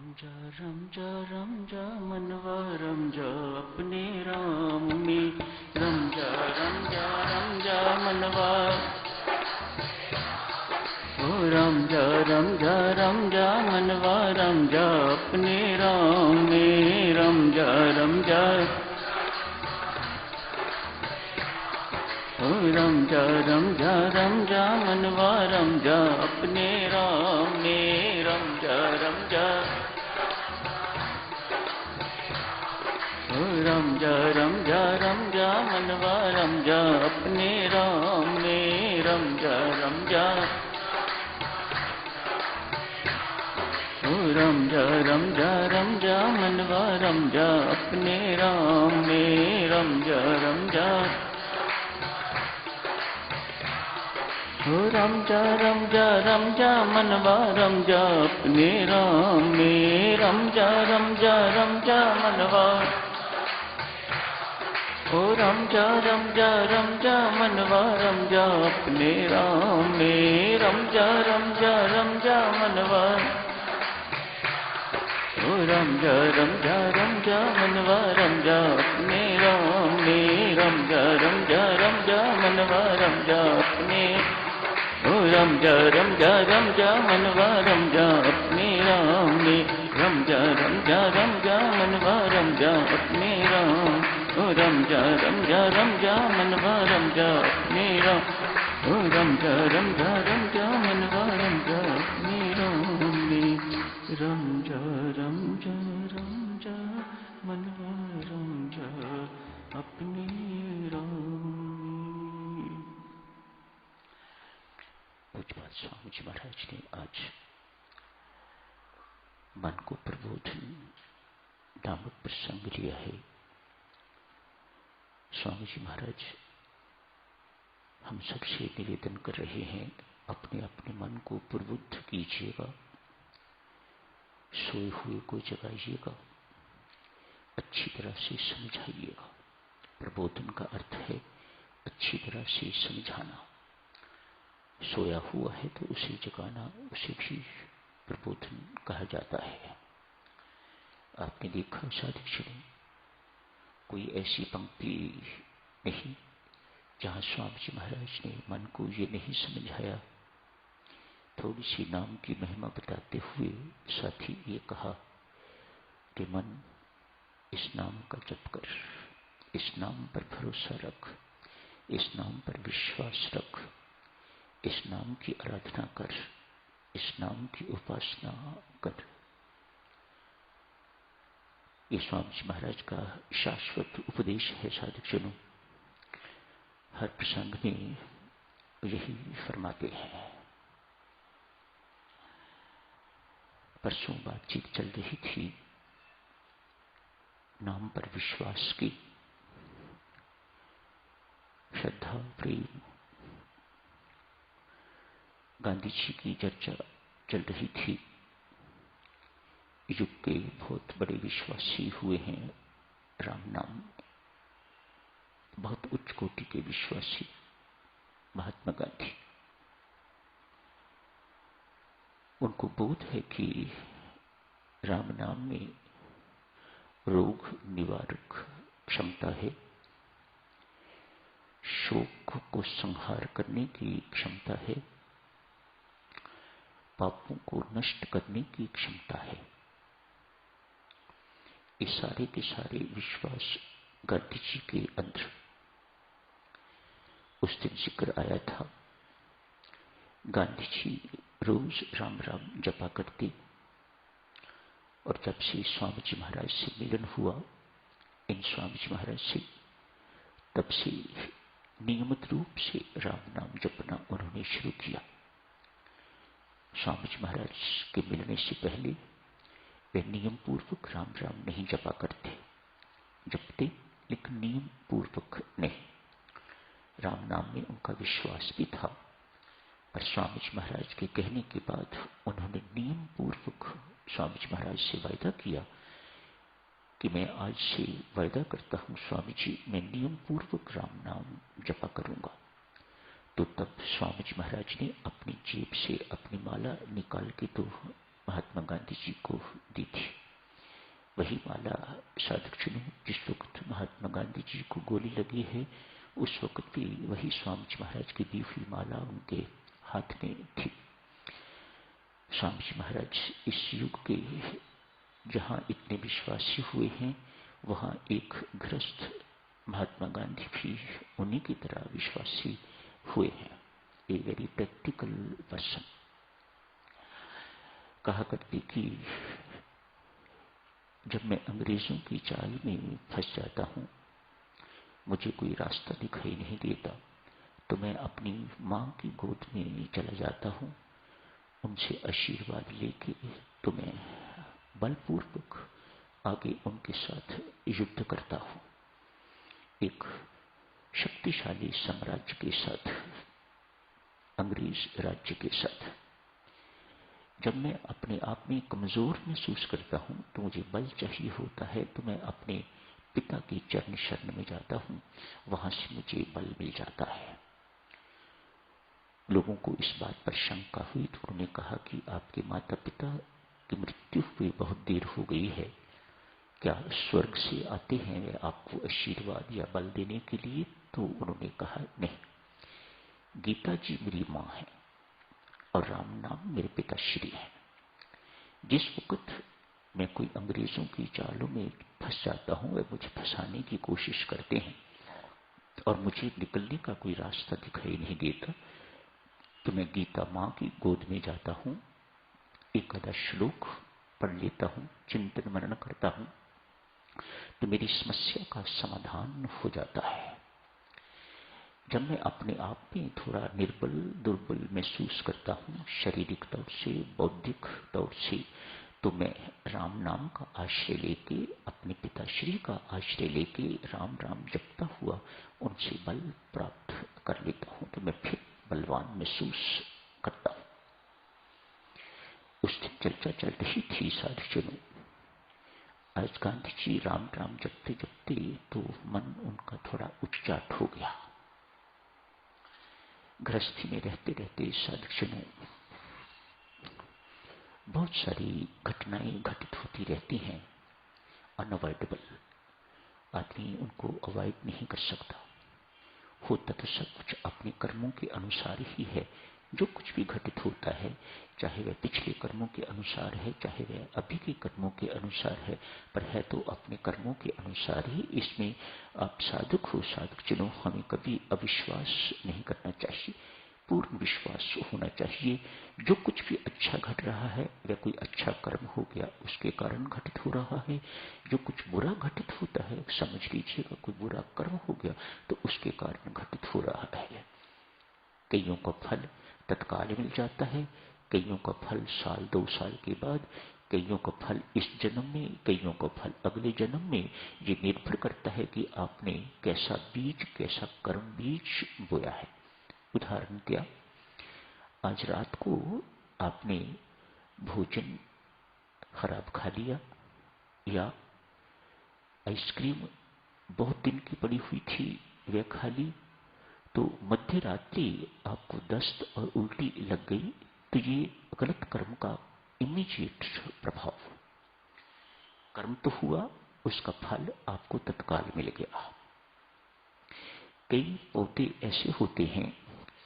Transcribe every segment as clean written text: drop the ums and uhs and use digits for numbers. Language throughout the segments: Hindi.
रम जा मनवा रम जा अपने राम में। रम जा मनवा। ओ रम जा मनवा रम जा अपने राम में। रम जा ओ रम जा मनवा रम जा अपने राम में। रम जा ओ रम जा मनवा रम जा अपने राम में। रम जा ओ रम जा मनवा रम जा अपने राम में। रम जा ओ रम जा मनवा रम जा अपने राम में। रम जा मनवा। ओ रम जा मनवा रम जा अपने राम में। रम जा मनवा। ओ रम जा मनवा रम जा अपने राम में। रम जा मनवा रम जा अपने। ओ रम जा मनवा रम जा अपने राम में। रम जा मनवा रम जा अपने राम। ओ रम जा मनवा रम जा अपने राम। ओ रम जा मनवा रम जा अपने राम में। रम जा मनवा रम जा अपने राम में। पूज्यपाद स्वामी जी महाराज ने आज मन को प्रबोधन नामक प्रसंग लिया है। स्वामी जी महाराज हम सबसे निवेदन कर रहे हैं, अपने अपने मन को प्रबुद्ध कीजिएगा, सोए हुए को जगाइएगा, अच्छी तरह से समझाइएगा। प्रबोधन का अर्थ है अच्छी तरह से समझाना। सोया हुआ है तो उसे जगाना, उसे भी प्रबोधन कहा जाता है। आपने देखा साधक, कोई ऐसी पंक्ति नहीं जहां स्वामी जी महाराज ने मन को ये नहीं समझाया। थोड़ी सी नाम की महिमा बताते हुए साथ ही ये कहा कि मन, इस नाम का जप कर, इस नाम पर भरोसा रख, इस नाम पर विश्वास रख, इस नाम की आराधना कर, इस नाम की उपासना कर। ये स्वामी जी महाराज का शाश्वत उपदेश है साधकजनों। हर प्रसंग में यही फरमाते हैं। परसों बातचीत चल रही थी नाम पर विश्वास की, श्रद्धा, प्रेम। गांधी जी की चर्चा चल रही थी। युग के बहुत बड़े विश्वासी हुए हैं राम नाम, बहुत उच्च कोटि के विश्वासी महात्मा गांधी। उनको बोध है कि राम नाम में रोग निवारक क्षमता है, शोक को संहार करने की क्षमता है, पापों को नष्ट करने की क्षमता है। ये सारे के सारे विश्वास गांधी जी के अंदर उस दिन जिक्र आया था। गांधी जी रोज राम राम जपा करते, और जब से स्वामी जी महाराज से मिलन हुआ इन स्वामी जी महाराज से, तब से नियमित रूप से राम नाम जपना उन्होंने शुरू किया। स्वामी जी महाराज के मिलने से पहले वे नियम पूर्वक राम राम नहीं जपा करते, जपते लेकिन नियम पूर्वक नहीं। राम नाम में उनका विश्वास भी था, पर स्वामी जी महाराज के कहने के बाद उन्होंने नियम पूर्वक स्वामी जी महाराज से वायदा किया कि मैं आज से वायदा करता हूं स्वामी जी, मैं नियम पूर्वक राम नाम जपा करूंगा। तो तब स्वामी जी महाराज ने अपनी जेब से अपनी माला निकाल के तो महात्मा गांधी जी को दी थी। वही माला साधक चुनूं जिस वक्त महात्मा गांधी जी को गोली लगी है, उस वक्त भी वही स्वामी जी महाराज की दी हुई माला उनके हाथ में थी। स्वामी जी महाराज इस युग के जहां इतने विश्वासी हुए हैं, वहां एक गृहस्थ महात्मा गांधी भी उन्हीं की तरह विश्वासी हुए हैं। A very practical person. कहा करती कि जब मैं अंग्रेजों की चाल में फंस जाता हूं, मुझे कोई रास्ता दिखाई नहीं देता, तो मैं अपनी मां की गोद में चला जाता हूं, उनसे आशीर्वाद लेके तो मैं बलपूर्वक आगे उनके साथ युद्ध करता हूं। एक शक्तिशाली साम्राज्य के साथ, अंग्रेज राज्य के साथ। जब मैं अपने आप में कमजोर महसूस करता हूं तो मुझे बल चाहिए होता है, तो मैं अपने पिता की चरण शरण में जाता हूं, वहां से मुझे बल मिल जाता है। लोगों को इस बात पर शंका हुई तो उन्होंने कहा कि आपके माता पिता की मृत्यु हुई बहुत देर हो गई है, क्या स्वर्ग से आते हैं वे आपको आशीर्वाद या बल देने के लिए? तो उन्होंने कहा नहीं, गीता जी मेरी मां है और राम नाम मेरे पिताश्री है। जिस वक्त मैं कोई अंग्रेजों की चालों में फंस जाता हूं, वे मुझे फंसाने की कोशिश करते हैं और मुझे निकलने का कोई रास्ता दिखाई नहीं देता, तो मैं गीता मां की गोद में जाता हूं, एक आधा श्लोक पढ़ लेता हूं, चिंतन मनन करता हूं, तो मेरी समस्या का समाधान हो जाता है। जब मैं अपने आप में थोड़ा निर्बल दुर्बल महसूस करता हूं, शारीरिक तौर से, बौद्धिक तौर से, तो मैं राम नाम का आश्रय लेके, अपने पिताश्री का आश्रय लेके राम राम जपता हुआ उनसे बल प्राप्त कर लेता हूं, तो मैं फिर बलवान महसूस करता हूं। उस दिन चर्चा चल रही थी साधुजनों, आज गांधी जी राम राम जपते जपते तो मन उनका थोड़ा उच्चाट हो गया। गृहस्थी में रहते रहते साधुजनों बहुत सारी घटनाएं घटित होती रहती हैं, अनअवॉइडेबल। आदमी उनको अवॉइड नहीं कर सकता। होता तो सब कुछ अपने कर्मों के अनुसार ही है। जो कुछ भी घटित होता है, चाहे वह पिछले कर्मों के अनुसार है, चाहे वह अभी के कर्मों के अनुसार है, पर है तो अपने कर्मों के अनुसार ही। इसमें आप साधक हो, साधक जनों, हमें कभी अविश्वास नहीं करना चाहिए, पूर्ण विश्वास होना चाहिए। जो कुछ भी अच्छा घट रहा है वह कोई अच्छा कर्म हो गया, उसके कारण घटित हो रहा है। जो कुछ बुरा घटित होता है, समझ लीजिएगा कोई बुरा कर्म हो गया तो उसके कारण घटित हो रहा है। कईयों का फल तत्काल मिल जाता है, कईयों का फल साल 2 साल के बाद, कईयों का फल इस जन्म में, कईयों का फल अगले जन्म में। ये निर्भर करता है कि आपने कैसा बीज, कैसा कर्म बीज बोया है। उदाहरण क्या, आज रात को आपने भोजन खराब खा लिया या आइसक्रीम बहुत दिन की पड़ी हुई थी वह खा ली, तो मध्य रात्रि आपको दस्त और उल्टी लग गई, तो ये गलत कर्म का इमीडिएट प्रभाव। कर्म तो हुआ, उसका फल आपको तत्काल मिल गया। कई पौधे ऐसे होते हैं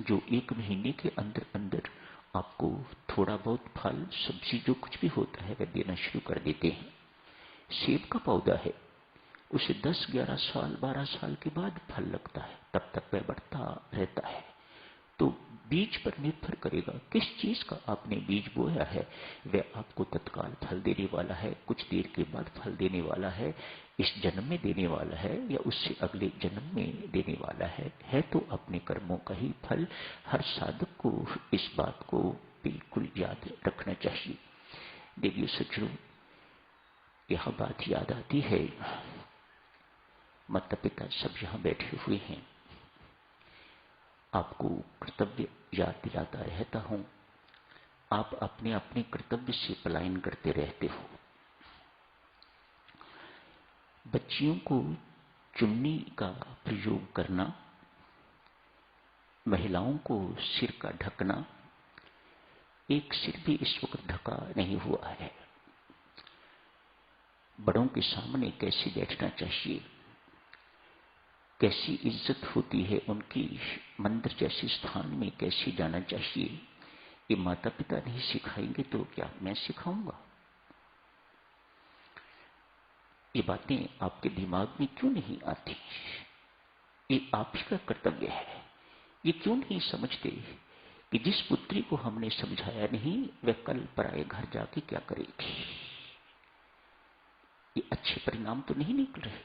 जो 1 महीने के अंदर अंदर आपको थोड़ा बहुत फल, सब्जी, जो कुछ भी होता है वह देना शुरू कर देते हैं। सेब का पौधा है, उसे 10, 11 साल, 12 साल के बाद फल लगता है, तब तक वह बढ़ता रहता है। तो बीज पर निर्भर करेगा किस चीज का आपने बीज बोया है, वह आपको तत्काल फल देने वाला है, कुछ देर के बाद फल देने वाला है, इस जन्म में देने वाला है या उससे अगले जन्म में देने वाला है तो अपने कर्मों का ही फल। हर साधक को इस बात को बिल्कुल याद रखना चाहिए। देखिए सज्जनों, यह बात याद आती है, माता पिता सब यहां बैठे हुए हैं, आपको कर्तव्य याद दिलाता रहता हूं, आप अपने अपने कर्तव्य से पलायन करते रहते हो। बच्चियों को चुन्नी का प्रयोग करना, महिलाओं को सिर का ढकना, एक सिर भी इस वक्त ढका नहीं हुआ है। बड़ों के सामने कैसे बैठना चाहिए, कैसी इज्जत होती है उनकी, मंदिर जैसे स्थान में कैसे जाना चाहिए, ये माता पिता नहीं सिखाएंगे तो क्या मैं सिखाऊंगा? ये बातें आपके दिमाग में क्यों नहीं आती? ये आप ही का कर्तव्य है। ये क्यों नहीं समझते कि जिस पुत्री को हमने समझाया नहीं वह कल पराए घर जाके क्या करेगी? ये अच्छे परिणाम तो नहीं निकल रहे।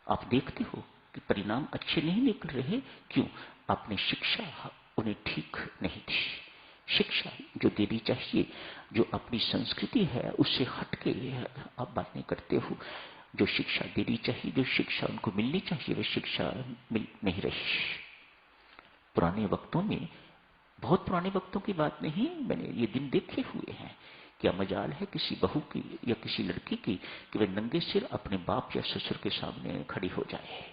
आप देखते हो कि परिणाम अच्छे नहीं निकल रहे। क्यों? आपने शिक्षा उन्हें ठीक नहीं दी। शिक्षा जो देनी चाहिए, जो अपनी संस्कृति है उससे हटके आप बातें करते हो। जो शिक्षा देनी चाहिए, जो शिक्षा उनको मिलनी चाहिए, वह शिक्षा मिल नहीं रही। पुराने वक्तों में, बहुत पुराने वक्तों की बात नहीं, मैंने ये दिन देखे हुए हैं। क्या मजाल है किसी बहू की या किसी लड़की की कि वह नंगे सिर अपने बाप या ससुर के सामने खड़ी हो जाए।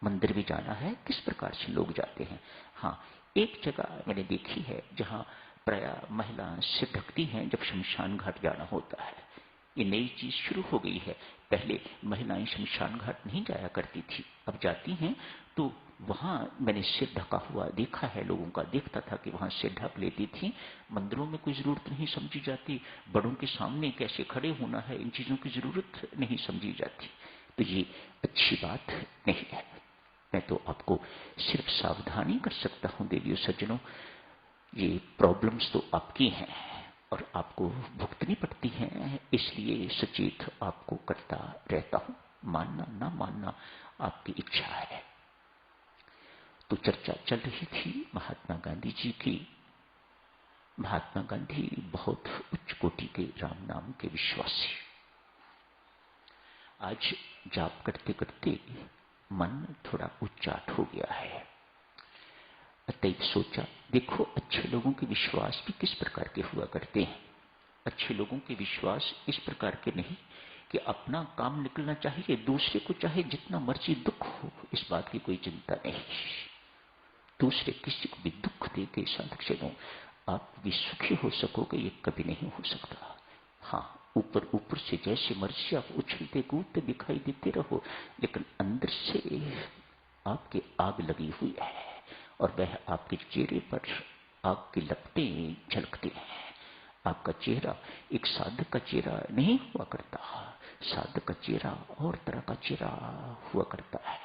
मंदिर भी जाना है, किस प्रकार से लोग जाते हैं। हाँ, एक जगह मैंने देखी है जहां प्राय महिला सिर ढकती हैं जब शमशान घाट जाना होता है। ये नई चीज शुरू हो गई है। पहले महिलाएं शमशान घाट नहीं जाया करती थी, अब जाती हैं। तो वहां मैंने सिर ढका हुआ देखा है, लोगों का देखता था कि वहां सिर ढक लेती थी। मंदिरों में कोई जरूरत नहीं समझी जाती, बड़ों के सामने कैसे खड़े होना है, इन चीजों की जरूरत नहीं समझी जाती। तो ये अच्छी बात नहीं है। मैं तो आपको सिर्फ सावधानी कर सकता हूं देवियों सज्जनों। ये प्रॉब्लम्स तो आपकी हैं और आपको भुगतनी पड़ती हैं, इसलिए सचेत आपको करता रहता हूं। मानना ना मानना आपकी इच्छा है। तो चर्चा चल रही थी महात्मा गांधी जी की। महात्मा गांधी बहुत उच्च कोटि के राम नाम के विश्वासी। आज जाप करते करते मन थोड़ा उच्चाट हो गया है। अतएव सोचा, देखो अच्छे लोगों के विश्वास भी किस प्रकार के हुआ करते हैं। अच्छे लोगों के विश्वास इस प्रकार के नहीं कि अपना काम निकलना चाहिए, दूसरे को चाहे जितना मर्जी दुख हो इस बात की कोई चिंता नहीं। दूसरे किसी को भी दुख दे के साधक चलो आप भी सुखी हो सकोगे, ये कभी नहीं हो सकता। हाँ, ऊपर ऊपर से जैसे मर्जी आप उछलते कूदते दिखाई देते रहो, लेकिन अंदर से आपके आग लगी हुई है और वह आपके चेहरे पर आग की लपटें झलकती हैं। आपका चेहरा एक साधक का चेहरा नहीं हुआ करता, साधक का चेहरा और तरह का चेहरा हुआ करता है।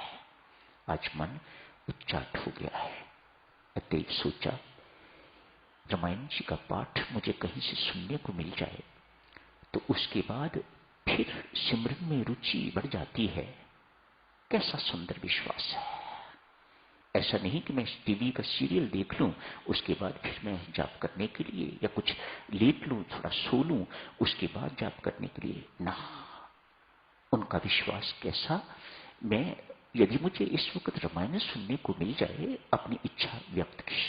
आज मन उच्चाट हो गया है। अतएव सोचा, रामायण जी का पाठ मुझे कहीं से सुनने को मिल जाए तो उसके बाद फिर सिमरन में रुचि बढ़ जाती है। कैसा सुंदर विश्वास है। ऐसा नहीं कि मैं टीवी का सीरियल देख लूं उसके बाद फिर मैं जाप करने के लिए, या कुछ लेट लूं थोड़ा सो लूं उसके बाद जाप करने के लिए ना। उनका विश्वास कैसा। मैं यदि मुझे इस वक्त रामायण सुनने को मिल जाए, अपनी इच्छा व्यक्त की,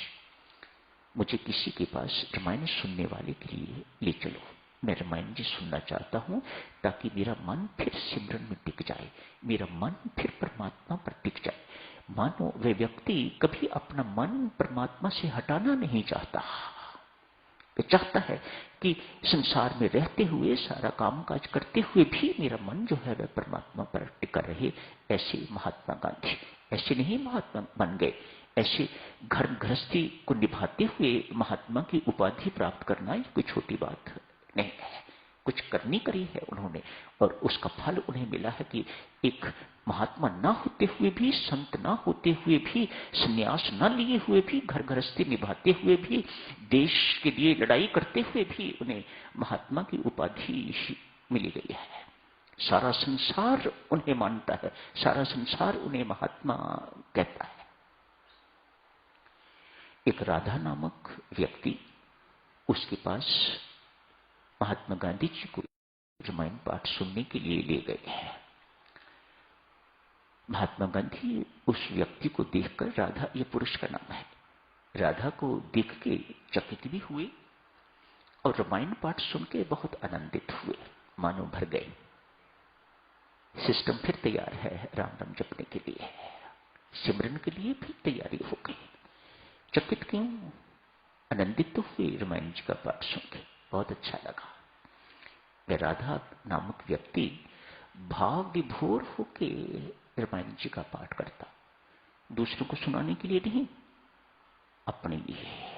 मुझे किसी के पास रामायण सुनने वाले के लिए ले चलो। मैं रामायण जी सुनना चाहता हूं ताकि मेरा मन फिर सिमरन में टिक जाए, मेरा मन फिर परमात्मा पर टिक जाए। मानो वे व्यक्ति कभी अपना मन परमात्मा से हटाना नहीं चाहता। वे चाहता है कि संसार में रहते हुए, सारा कामकाज करते हुए भी मेरा मन जो है वह परमात्मा पर टिका रहे। ऐसे महात्मा गांधी ऐसे नहीं महात्मा बन गए। ऐसे घर गृहस्थी को निभाते हुए महात्मा की उपाधि प्राप्त करना ये कोई छोटी बात नहीं है। कुछ करनी करी है उन्होंने और उसका फल उन्हें मिला है कि एक महात्मा ना होते हुए भी, संत ना होते हुए भी, संन्यास ना लिए हुए भी, घर गृहस्थी निभाते हुए भी, देश के लिए लड़ाई करते हुए भी उन्हें महात्मा की उपाधि मिली गई है। सारा संसार उन्हें मानता है, सारा संसार उन्हें महात्मा कहता है। एक राधा नामक व्यक्ति उसके पास महात्मा गांधी जी को रामायण पाठ सुनने के लिए ले गए हैं। महात्मा गांधी उस व्यक्ति को देखकर, राधा ये पुरुष का नाम है, राधा को देख के चकित भी हुए और रामायण पाठ सुन के बहुत आनंदित हुए, मानो भर गए। सिस्टम फिर तैयार है राम नाम जपने के लिए, सिमरन के लिए फिर तैयारी हो गई। चकित क्यों? आनंदित तो हुए रामायण जी का पाठ सुन के, बहुत अच्छा लगा। वह राधा नामक व्यक्ति भाव विभोर होके रामायण जी का पाठ करता, दूसरों को सुनाने के लिए नहीं, अपने लिए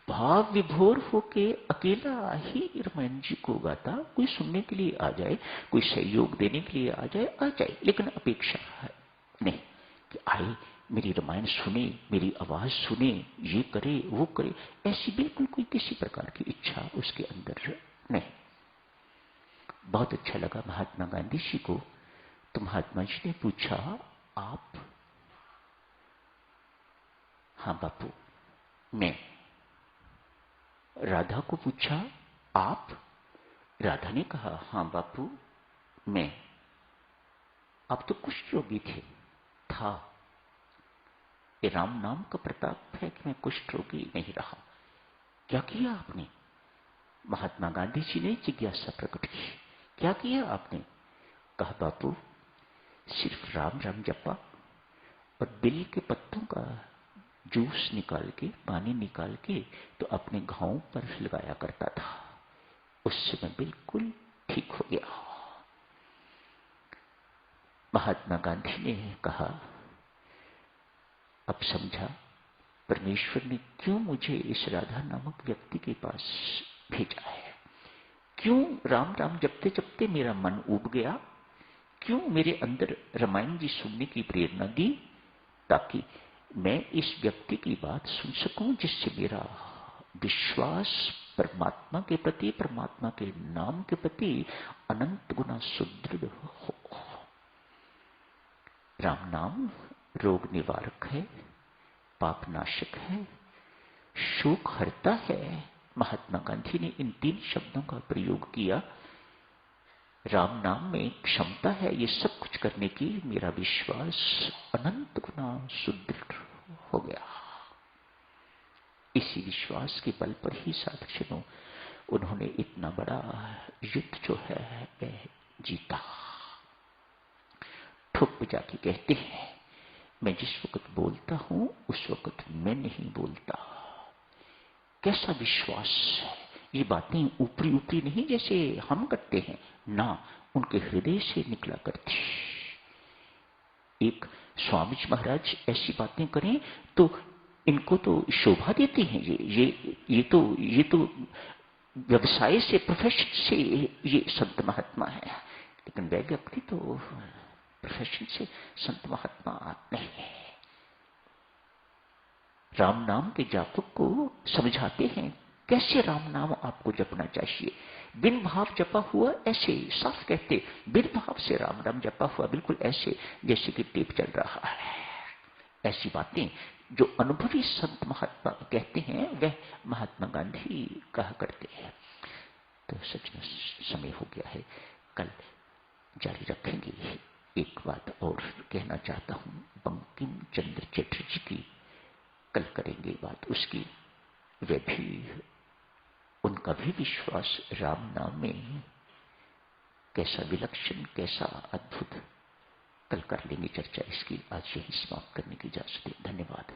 भाव विभोर होके अकेला ही रामायण जी को गाता। कोई सुनने के लिए आ जाए, कोई सहयोग देने के लिए आ जाए, लेकिन अपेक्षा है नहीं कि आए मेरी रामायण सुने, मेरी आवाज सुने, ये करे वो करे, ऐसी बिल्कुल कोई किसी प्रकार की इच्छा उसके अंदर नहीं। बहुत अच्छा लगा महात्मा गांधी जी को। तो महात्मा जी ने पूछा, आप? हाँ बापू मैं। राधा को पूछा, आप? राधा ने कहा, हाँ बापू मैं। आप तो कुष्ठ रोगी थे। था। ये राम नाम का प्रताप है कि मैं कुष्ठ रोगी नहीं रहा। क्या किया आपने? महात्मा गांधी जी ने जिज्ञासा प्रकट की, क्या किया आपने? कहा, बापू सिर्फ राम राम जपा और बिल के पत्तों का जूस निकाल के, पानी निकाल के तो अपने घावों पर लगाया करता था, उससे मैं बिल्कुल ठीक हो गया। महात्मा गांधी ने कहा, अब समझा परमेश्वर ने क्यों मुझे इस राधा नामक व्यक्ति के पास भेजा है, क्यों राम राम जपते जपते मेरा मन उब गया, क्यों मेरे अंदर रामायण जी सुनने की प्रेरणा दी, ताकि मैं इस व्यक्ति की बात सुन सकूं, जिससे मेरा विश्वास परमात्मा के प्रति, परमात्मा के नाम के प्रति अनंत गुना सुदृढ़ हो। राम नाम रोग निवारक है, पाप नाशक है, शोक हरता है। महात्मा गांधी ने इन 3 शब्दों का प्रयोग किया। राम नाम में क्षमता है ये सब कुछ करने की, मेरा विश्वास अनंत गुना सुदृढ़ हो गया। इसी विश्वास के बल पर ही साधुजनों उन्होंने इतना बड़ा युद्ध जो है वह जीता। ठोक बजा के कहते हैं, मैं जिस वक्त बोलता हूं उस वक्त मैं नहीं बोलता। कैसा विश्वास है! ये बातें ऊपरी ऊपरी नहीं जैसे हम करते हैं, ना, उनके हृदय से निकला करती। एक स्वामी जी महाराज ऐसी बातें करें तो इनको तो शोभा देते हैं। ये तो व्यवसाय से, प्रोफेशन से ये संत महात्मा है, लेकिन वह व्यक्ति तो प्रोफेशन से संत महात्मा नहीं है। राम नाम के जापक को समझाते हैं कैसे राम नाम आपको जपना चाहिए। बिन भाव जपा हुआ, ऐसे साफ कहते, बिन भाव से राम नाम जपा हुआ बिल्कुल ऐसे जैसे कि टेप चल रहा है। ऐसी बातें जो अनुभवी संत महात्मा कहते हैं वह महात्मा गांधी कहा करते हैं। तो सच में समय हो गया है, कल जारी रखेंगे। एक बात और कहना चाहता हूं, बंकिम चंद्र चटर्जी की कल करेंगे बात उसकी। वे भी, उनका भी विश्वास राम नाम में कैसा विलक्षण, कैसा अद्भुत, कल कर लेंगे चर्चा इसकी। आज यही समाप्त करने की इजाजत है। धन्यवाद।